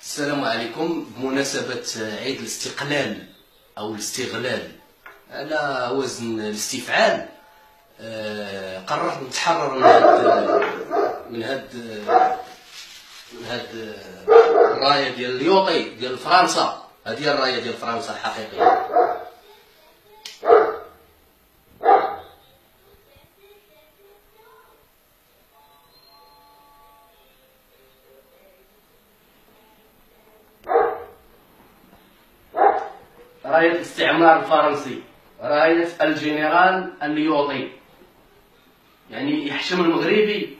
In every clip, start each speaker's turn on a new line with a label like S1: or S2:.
S1: السلام عليكم. بمناسبة عيد الاستقلال أو الاستغلال على وزن الاستفعال، قررت نتحرر من هاد الراية ديال اليوطي ديال فرنسا. هذه هي الراية ديال فرنسا الحقيقية. راية الاستعمار الفرنسي، راية الجنرال اليوطي. يعني يحشم المغربي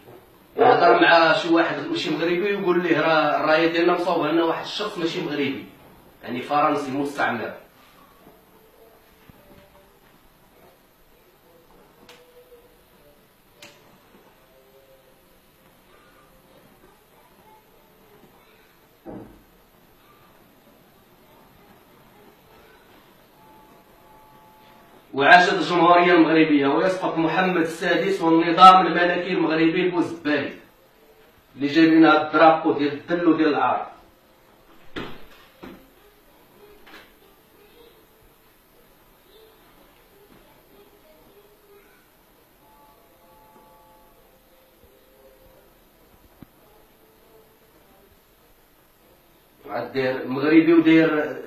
S1: يهضر مع شي واحد ماشي مغربي ويقول ليه راه الراية ديالنا مصوبة لنا واحد الشخص ماشي مغربي، يعني فرنسي مستعمر. وعاشت الجمهورية المغربية ويسقط محمد السادس والنظام الملكي المغربي البوزبالي اللي جايب لنا الدرابو ديال الدل وديال العار. داير مغربي وداير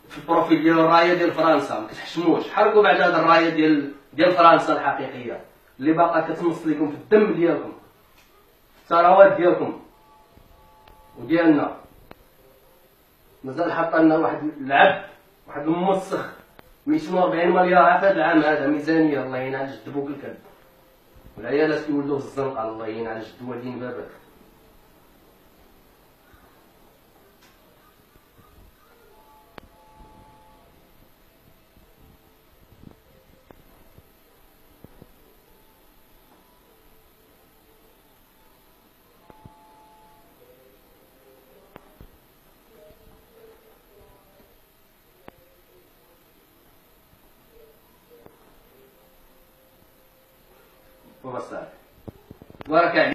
S1: في البروفيل ديال الرايه ديال فرنسا. ما كتحشموش، حرقوا بعد هذه الرايه ديال فرنسا الحقيقيه اللي باقا كتمص لكم في الدم ديالكم، الثروات ديالكم وديالنا. مازال حاطه لنا واحد العب، واحد الموسخ 240 مليار في هذا العام هذا ميزانيه. الله يعين على جد بوك الكلب، والعيالات كيولدوا في الزنقه. الله يعين على جد والدين بابك. بارك عليك.